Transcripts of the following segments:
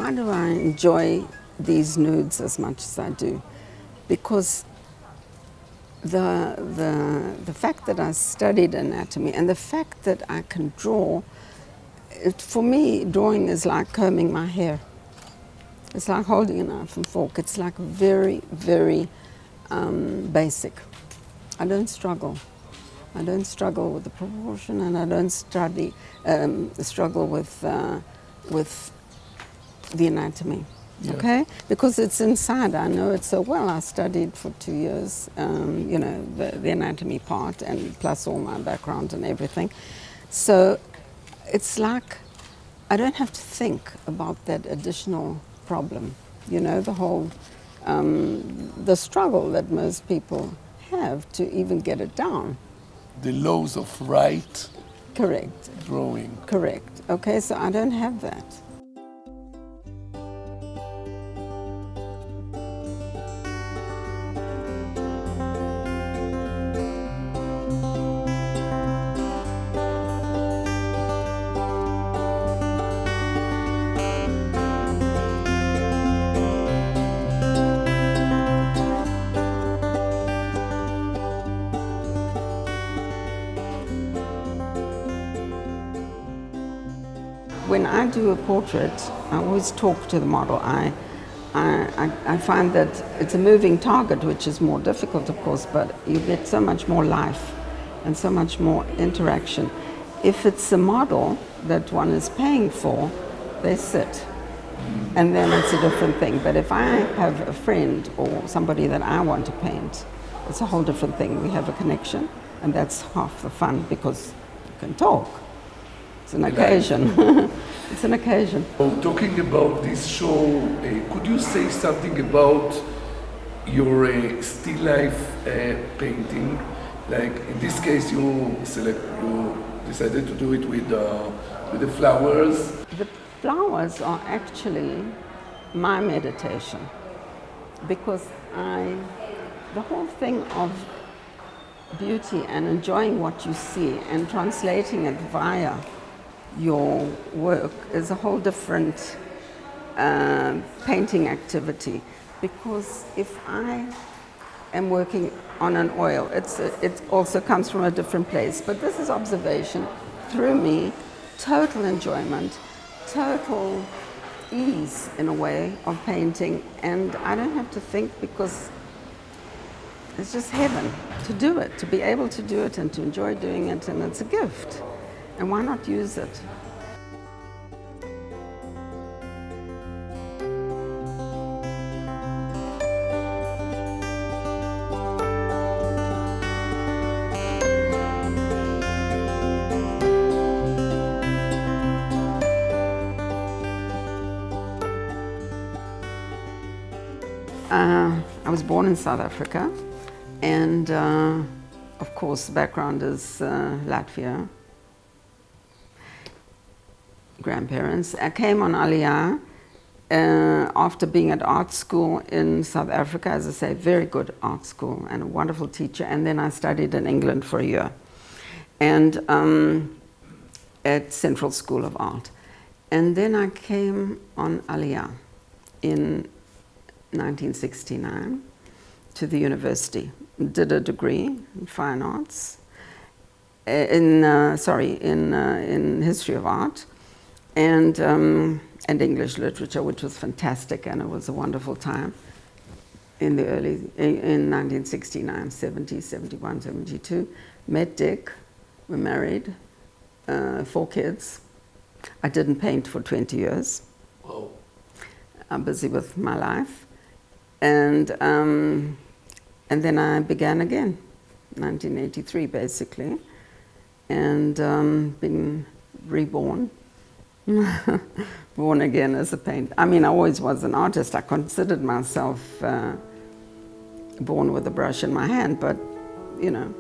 why do I enjoy these nudes as much as I do? Because the fact that I studied anatomy and the fact that I can draw, for me, drawing is like combing my hair. It's like holding a knife and fork. It's like very, very basic. I don't struggle. I don't struggle with the proportion, and I don't struggle with the anatomy. Yeah. Okay, because it's inside. I know it so well. I studied for 2 years, you know, the anatomy part, and plus all my background and everything. So it's like I don't have to think about that additional problem. You know, the whole the struggle that most people have to even get it down. The laws of right. Correct. Drawing. Correct. Okay, so I don't have that. When I do a portrait, I always talk to the model. I find that it's a moving target, which is more difficult, of course, but you get so much more life and so much more interaction. If it's a model that one is paying for, they sit, and then it's a different thing. But if I have a friend or somebody that I want to paint, it's a whole different thing. We have a connection, and that's half the fun, because you can talk. It's an occasion. It's an occasion. Talking about this show, could you say something about your still life painting? Like in this case, you decided to do it with the flowers. The flowers are actually my meditation, because the whole thing of beauty and enjoying what you see and translating it via your work is a whole different painting activity. Because if I am working on an oil, it also comes from a different place. But this is observation through me, total enjoyment, total ease in a way of painting, and I don't have to think, because it's just heaven to do it, to be able to do it and to enjoy doing it, and it's a gift. And why not use it? I was born in South Africa, and of course the background is Latvia. Grandparents. I came on Aliyah after being at art school in South Africa, as I say, very good art school and a wonderful teacher, and then I studied in England for a year, and at Central School of Art. And then I came on Aliyah in 1969 to the university, did a degree in fine arts, in history of art, and English literature, which was fantastic, and it was a wonderful time in 1969, 70, 71, 72. Met Dick, we're married, 4 kids. I didn't paint for 20 years. Whoa. I'm busy with my life. And then I began again, 1983 basically, and been reborn. Born again as a painter. I mean, I always was an artist. I considered myself born with a brush in my hand, but, you know.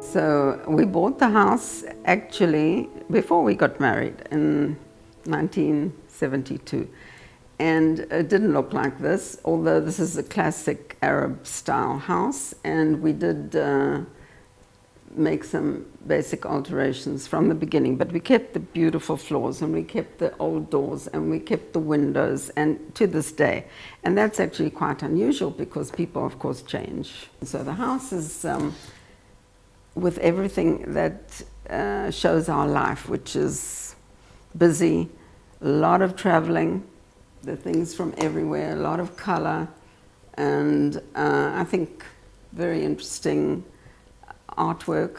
So we bought the house actually before we got married in 1972. And it didn't look like this, although this is a classic Arab style house, and we did make some basic alterations from the beginning, but we kept the beautiful floors and we kept the old doors and we kept the windows, and to this day. And that's actually quite unusual because people of course change. So the house is with everything that shows our life, which is busy, a lot of traveling, the things from everywhere, a lot of color, and I think very interesting artwork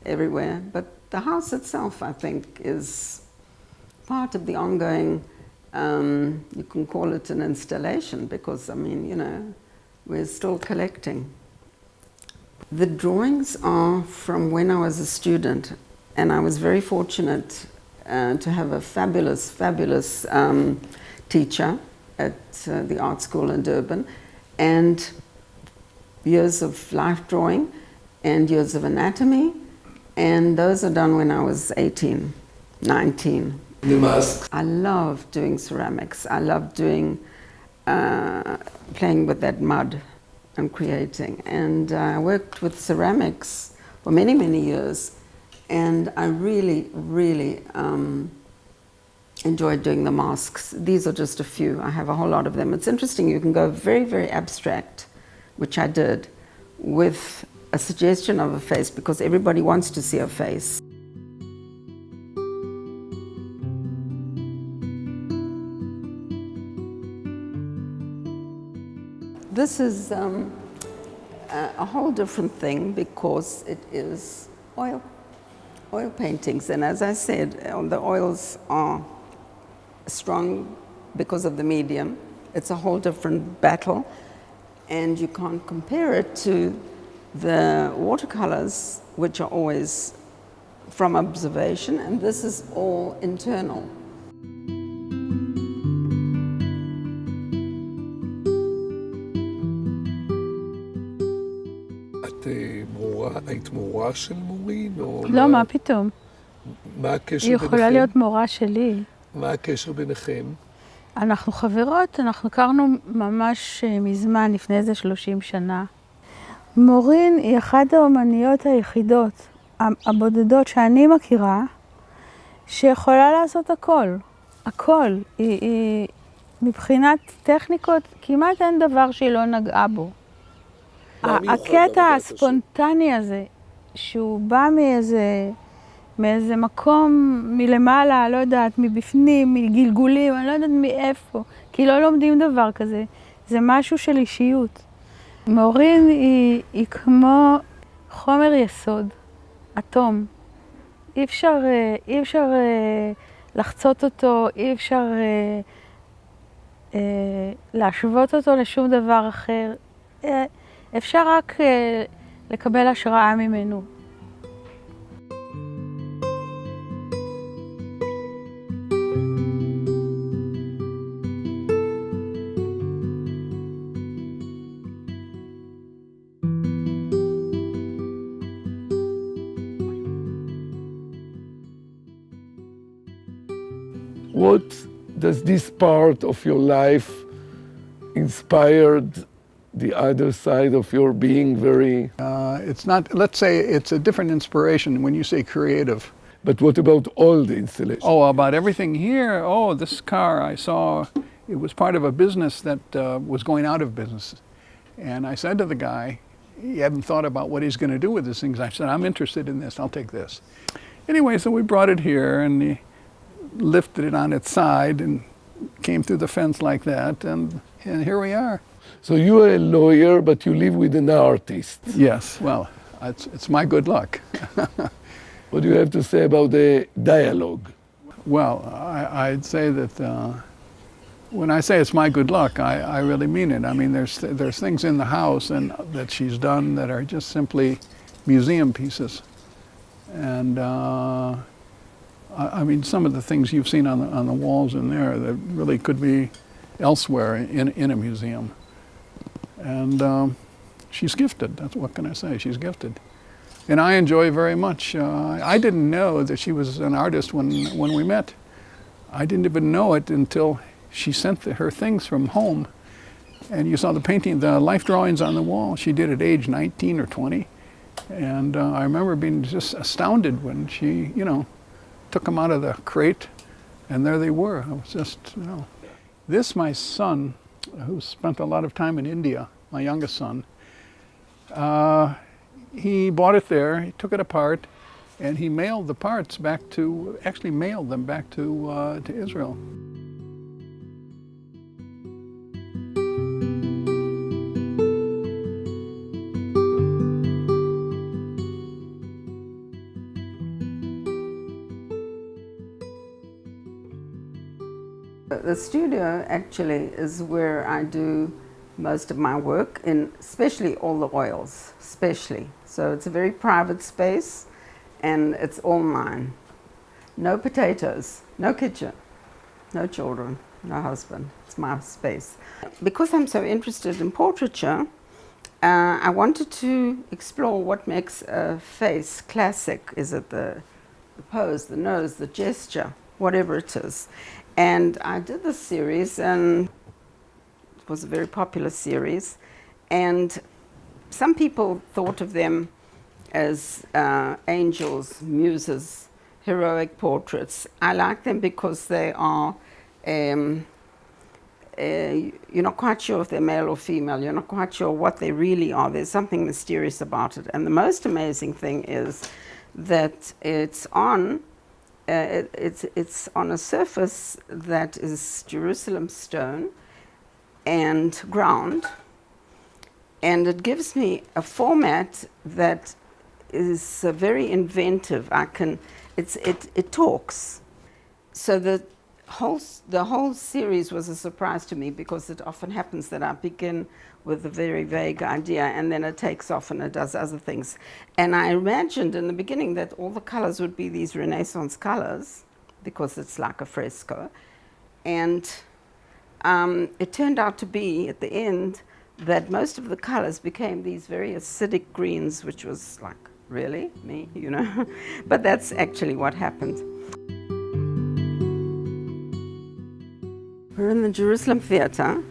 everywhere. But the house itself, I think, is part of the ongoing, you can call it an installation, because, I mean, you know, we're still collecting. The drawings are from when I was a student, and I was very fortunate to have a fabulous teacher at the art school in Durban, and years of life drawing and years of anatomy, and those are done when I was 18, 19. The masks. I love doing ceramics. I love doing, playing with that mud and creating. And I worked with ceramics for many, many years, and I really enjoyed doing the masks. These are just a few. I have a whole lot of them. It's interesting, you can go very abstract, which I did, with a suggestion of a face, because everybody wants to see a face. This is a whole different thing because it is oil paintings. And as I said, the oils are strong because of the medium. It's a whole different battle, and you can't compare it to the watercolors, which are always from observation, and this is all internal. היית מורה של מורין? לא, מה פתאום? מה הקשר היא ביניכם? יכולה להיות מורה שלי. מה הקשר ביניכם? אנחנו חברות, אנחנו הכרנו ממש מזמן, לפני איזה 30 שנה. מורין היא אחת האומניות היחידות, הבודדות שאני מכירה, שיכולה לעשות הכל. הכל. היא מבחינת טכניקות, כמעט אין דבר שהיא לא נגעה בו. הקטע הספונטני הזה, שהוא בא מאיזה מקום מלמעלה, לא יודעת, מבפנים, מגלגולים, אני לא יודעת מאיפה, כי לא לומדים דבר כזה. זה משהו של אישיות. מורין היא כמו חומר יסוד, אטום. אי אפשר לחצות אותו, אי אפשר להשוות אותו לשום דבר אחר. אפשר רק לקבל השראה ממנו. What does this part of your life inspired the other side of your being very... It's not, let's say it's a different inspiration when you say creative. But what about all the installations? Oh, about everything here? Oh, this car I saw, it was part of a business that was going out of business. And I said to the guy, he hadn't thought about what he's going to do with these things. I said, I'm interested in this, I'll take this. Anyway, so we brought it here and he lifted it on its side and came through the fence like that, and here we are. So you are a lawyer, but you live with an artist. Yes, well, it's my good luck. What do you have to say about the dialogue? Well, I'd say that when I say it's my good luck, I really mean it. I mean, there's things in the house and that she's done that are just simply museum pieces. And I mean, some of the things you've seen on the walls in there that really could be elsewhere in a museum. And she's gifted. That's what can I say? She's gifted. And I enjoy very much. I didn't know that she was an artist when we met. I didn't even know it until she sent her things from home, and you saw the painting, the life drawings on the wall. She did at age 19 or 20. And I remember being just astounded when she, took them out of the crate, and there they were. I was just, This, my son, who spent a lot of time in India, my youngest son, he bought it there, he took it apart, and he mailed the parts back to, actually mailed them back to Israel. The studio actually is where I do most of my work, especially all the oils, especially. So it's a very private space and it's all mine. No potatoes, no kitchen, no children, no husband. It's my space. Because I'm so interested in portraiture, I wanted to explore what makes a face classic. Is it the pose, the nose, the gesture, whatever it is. And I did this series, and it was a very popular series. And some people thought of them as angels, muses, heroic portraits. I like them because they are, you're not quite sure if they're male or female. You're not quite sure what they really are. There's something mysterious about it. And the most amazing thing is that it's on a surface that is Jerusalem stone and ground, and it gives me a format that is very inventive. It talks. So the whole series was a surprise to me, because it often happens that I begin with a very vague idea and then it takes off and it does other things. And I imagined in the beginning that all the colors would be these Renaissance colors, because it's like a fresco. And it turned out to be, at the end, that most of the colors became these very acidic greens, which was like, really? Me? But that's actually what happened. We're in the Jerusalem Theatre,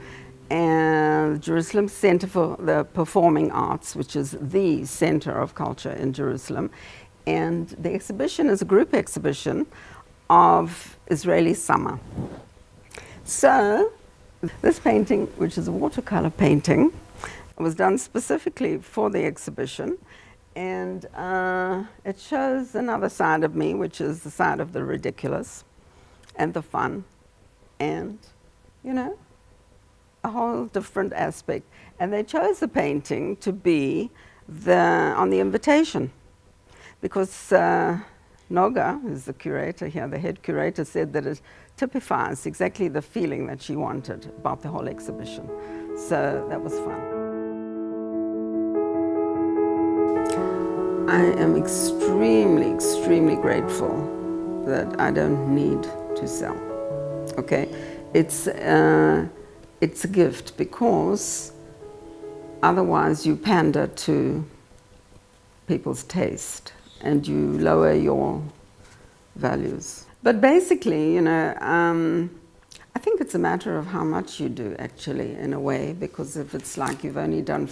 and the Jerusalem Center for the Performing Arts, which is the center of culture in Jerusalem. And the exhibition is a group exhibition of Israeli summer. So this painting, which is a watercolor painting, was done specifically for the exhibition. And it shows another side of me, which is the side of the ridiculous and the fun and, a whole different aspect. And they chose the painting to be on the invitation, because Noga, who's the curator here, the head curator, said that it typifies exactly the feeling that she wanted about the whole exhibition. So that was fun. I am extremely, extremely grateful that I don't need to sell. Okay, it's a gift, because otherwise you pander to people's taste and you lower your values. But basically, I think it's a matter of how much you do, actually, in a way, because if it's like you've only done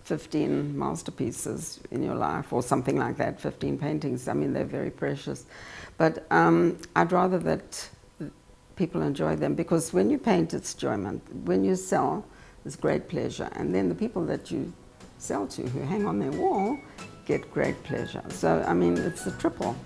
15 masterpieces in your life, or something like that, 15 paintings, I mean, they're very precious. But I'd rather that people enjoy them, because when you paint, it's enjoyment. When you sell, it's great pleasure. And then the people that you sell to, who hang on their wall, get great pleasure. So, I mean, it's a triple.